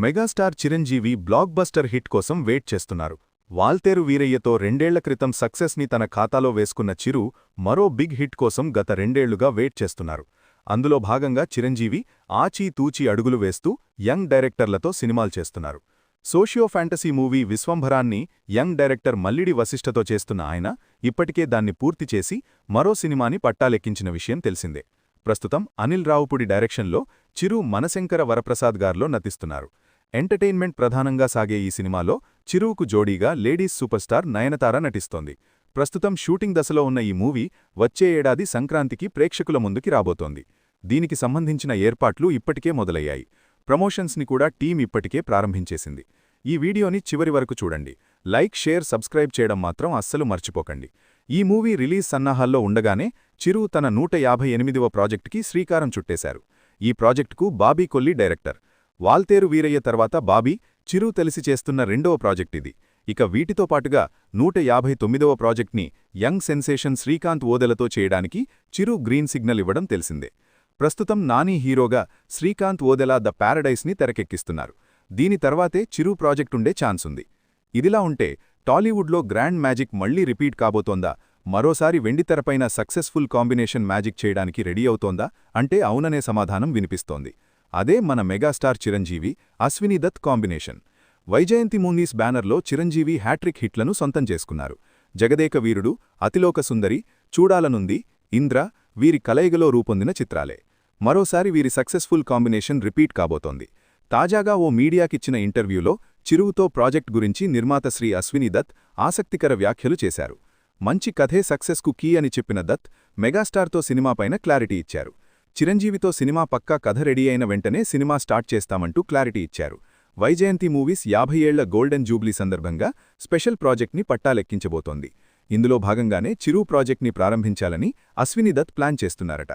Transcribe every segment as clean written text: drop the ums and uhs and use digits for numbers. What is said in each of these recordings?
Megastar Chiranjeevi block buster hit కోసం wait చేస్తున్నారు. వాల్తేరు వీరయ్యతో 2 ఏళ్ల క్రితం సక్సెస్ని తన ఖాతాలో వేసుకున్న చిరు మరో బిగ్ హిట్ కోసం గత 2 ఏళ్లుగా వెయిట్ చేస్తున్నారు. అందులో భాగంగా చిరంజీవి ఆచీతూచీ అడుగులు వేస్తూ యంగ్ డైరెక్టర్లతో సినిమాలు చేస్తున్నారు. సోషియో ఫ్యాంటసీ మూవీ విశ్వంభరాన్ని యంగ్ డైరెక్టర్ మల్లిడి వశిష్ఠతో చేస్తున్న ఆయన ఇప్పటికే దాన్ని పూర్తి చేసి మరో సినిమాని పట్టాలెక్కించిన విషయం తెలిసిందే. ప్రస్తుతం అనిల్ రావుపుడి డైరెక్షన్లో చిరు మనశంకర వరప్రసాద్ గార్లో నటిస్తున్నారు. ఎంటర్టైన్మెంట్ ప్రధానంగా సాగే ఈ సినిమాలో చిరువుకు జోడీగా లేడీస్ సూపర్ స్టార్ నయనతార నటిస్తోంది. ప్రస్తుతం షూటింగ్ దశలో ఉన్న ఈ మూవీ వచ్చే ఏడాది సంక్రాంతికి ప్రేక్షకుల ముందుకి రాబోతోంది. దీనికి సంబంధించిన ఏర్పాట్లు ఇప్పటికే మొదలయ్యాయి. ప్రమోషన్స్ని కూడా టీం ఇప్పటికే ప్రారంభించేసింది. ఈ వీడియోని చివరి వరకు చూడండి. లైక్, షేర్, సబ్స్క్రైబ్ చేయడం మాత్రం అస్సలు మర్చిపోకండి. ఈ మూవీ రిలీజ్ సన్నాహాల్లో ఉండగానే చిరు తన 158వ ప్రాజెక్టుకి శ్రీకారం చుట్టేశారు. ఈ ప్రాజెక్టుకు బాబీ కొల్లి డైరెక్టర్. వాల్తేరు వీరయ్య తర్వాత బాబీ, చిరు తెలిసి చేస్తున్న రెండవ ప్రాజెక్టిది. ఇక వీటితో పాటుగా 159వ ప్రాజెక్ట్ని యంగ్ సెన్సేషన్ శ్రీకాంత్ ఓదెలతో చేయడానికి చిరు గ్రీన్ సిగ్నల్ ఇవ్వడం తెలిసిందే. ప్రస్తుతం నాని హీరోగా శ్రీకాంత్ ఓదెల ద ప్యారడైస్ని తెరకెక్కిస్తున్నారు. దీని తర్వాతే చిరు ప్రాజెక్టుండే ఛాన్సుంది. ఇదిలా ఉంటే టాలీవుడ్లో గ్రాండ్ మ్యాజిక్ మళ్లీ రిపీట్ కాబోతోందా? మరోసారి వెండితెరపైన సక్సెస్ఫుల్ కాంబినేషన్ మ్యాజిక్ చేయడానికి రెడీ అవుతోందా అంటే అవుననే సమాధానం వినిపిస్తోంది. అదే మన megastar Chiranjeevi, Ashwini Dutt combination. Vyjayanthi movies బ్యానర్లో చిరంజీవి హ్యాట్రిక్ హిట్లను సొంతం చేసుకున్నారు. జగదేక వీరుడు, అతిలోక సుందరి, చూడాలనుంది, ఇంద్ర వీరి కలయికలో రూపొందిన చిత్రాలే. మరోసారి వీరి సక్సెస్ఫుల్ కాంబినేషన్ రిపీట్ కాబోతోంది. తాజాగా ఓ మీడియాకిచ్చిన ఇంటర్వ్యూలో చిరువుతో ప్రాజెక్ట్ గురించి నిర్మాత శ్రీ అశ్విని దత్ ఆసక్తికర వ్యాఖ్యలు చేశారు. మంచి కథే సక్సెస్కు కీ అని చెప్పిన దత్ మెగాస్టార్తో సినిమాపైన క్లారిటీ ఇచ్చారు. చిరంజీవితో సినిమా పక్కా కథ రెడీ అయిన వెంటనే సినిమా స్టార్ట్ చేస్తామంటూ క్లారిటీ ఇచ్చారు. వైజయంతి మూవీస్ 50 ఏళ్ల గోల్డెన్ జూబ్లీ సందర్భంగా స్పెషల్ ప్రాజెక్ట్ని పట్టాలెక్కించబోతోంది. ఇందులో భాగంగానే చిరు ప్రాజెక్ట్ని ప్రారంభించాలని అశ్విని దత్ ప్లాన్ చేస్తున్నారట.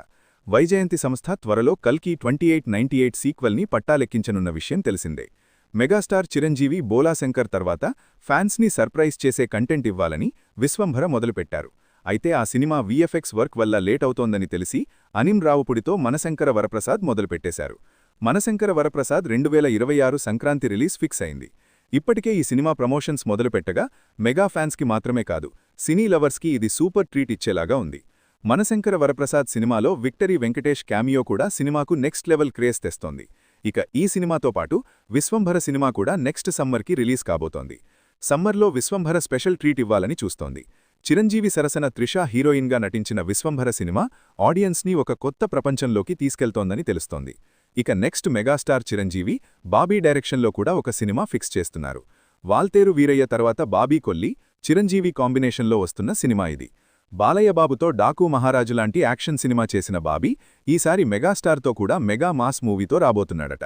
వైజయంతి సంస్థ త్వరలో కల్కి 2898 సీక్వెల్ని పట్టాలెక్కించనున్న విషయం తెలిసిందే. మెగాస్టార్ చిరంజీవి బోలాశంకర్ తర్వాత ఫ్యాన్స్ని సర్ప్రైజ్ చేసే కంటెంట్ ఇవ్వాలని విశ్వంభర మొదలుపెట్టారు. అయితే ఆ సినిమా వీఎఫ్ఎక్స్ వర్క్ వల్ల లేట్ అవుతోందని తెలిసి అనిల్ రావుపుడితో మనశంకర వరప్రసాద్ మొదలుపెట్టేశారు. మనశంకర వరప్రసాద్ 2026 సంక్రాంతి రిలీజ్ ఫిక్స్ అయింది. ఇప్పటికే ఈ సినిమా ప్రమోషన్స్ మొదలుపెట్టగా మెగా ఫ్యాన్స్కి మాత్రమే కాదు, సినీ లవర్స్కి ఇది సూపర్ ట్రీట్ ఇచ్చేలాగా ఉంది. మనశంకర వరప్రసాద్ సినిమాలో విక్టరీ వెంకటేష్ క్యామియో కూడా సినిమాకు నెక్స్ట్ లెవెల్ క్రేజ్ తెస్తోంది. ఇక ఈ సినిమాతో పాటు విశ్వంభర సినిమా కూడా నెక్స్ట్ సమ్మర్కి రిలీజ్ కాబోతోంది. సమ్మర్లో విశ్వంభర స్పెషల్ ట్రీట్ ఇవ్వాలని చూస్తోంది. చిరంజీవి సరసన త్రిషా హీరోయిన్గా నటించిన విశ్వంభర సినిమా ఆడియన్స్ని ఒక కొత్త ప్రపంచంలోకి తీసుకెళ్తోందని తెలుస్తోంది. ఇక నెక్స్ట్ మెగాస్టార్ చిరంజీవి బాబీ డైరెక్షన్లో కూడా ఒక సినిమా ఫిక్స్ చేస్తున్నారు. వాల్తేరు వీరయ్య తర్వాత బాబీ కొల్లి, చిరంజీవి కాంబినేషన్లో వస్తున్న సినిమా ఇది. బాలయ్య బాబుతో డాకు మహారాజు లాంటి యాక్షన్ సినిమా చేసిన బాబీ ఈసారి మెగాస్టార్తో కూడా మెగా మాస్ మూవీతో రాబోతున్నాడట.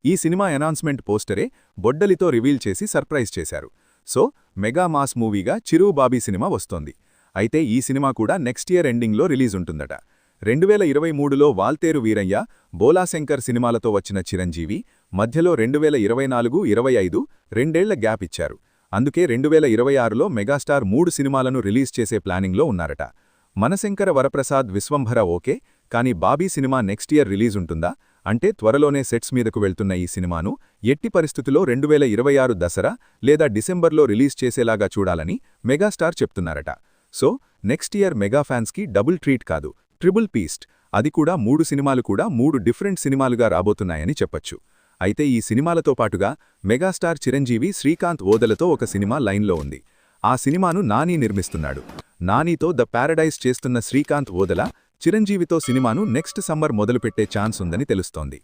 ఈ సినిమా అనౌన్స్మెంట్ పోస్టరే బొడ్డలితో రివీల్ చేసి సర్ప్రైజ్ చేశారు. సో మెగా మాస్ మూవీగా చిరు బాబీ సినిమా వస్తోంది. అయితే ఈ సినిమా కూడా నెక్స్ట్ ఇయర్ ఎండింగ్లో రిలీజ్ ఉంటుందట. 2023లో వాల్తేరు వీరయ్య, బోలాశంకర్ సినిమాలతో వచ్చిన చిరంజీవి మధ్యలో 2024-25 రెండేళ్ల గ్యాప్ ఇచ్చారు. అందుకే 2026లో మెగాస్టార్ 3 సినిమాలను రిలీజ్ చేసే ప్లానింగ్లో ఉన్నారట. మనశంకర వరప్రసాద్ విశ్వంభర ఓకే, కానీ Bobby cinema next year release ఉంటుందా అంటే త్వరలోనే సెట్స్ మీదకు వెళ్తున్న ఈ సినిమాను ఎట్టి పరిస్థితుల్లో 2026 దసరా లేదా డిసెంబర్లో రిలీజ్ చేసేలాగా చూడాలని మెగాస్టార్ చెప్తున్నారట. సో నెక్స్ట్ ఇయర్ మెగా ఫ్యాన్స్కి డబుల్ ట్రీట్ కాదు, ట్రిపుల్ పీస్ట్. అది కూడా 3 సినిమాలు కూడా 3 డిఫరెంట్ సినిమాలుగా రాబోతున్నాయని చెప్పొచ్చు. అయితే ఈ సినిమాలతో పాటుగా మెగాస్టార్ చిరంజీవి శ్రీకాంత్ ఓదెలతో ఒక సినిమా లైన్లో ఉంది. ఆ సినిమాను నాని నిర్మిస్తున్నాడు. నానితో ద ప్యారడైజ్ చేస్తున్న శ్రీకాంత్ ఓదెల చిరంజీవితో సినిమాను నెక్స్ట్ సమ్మర్ మొదలుపెట్టే ఛాన్స్ ఉందని తెలుస్తోంది.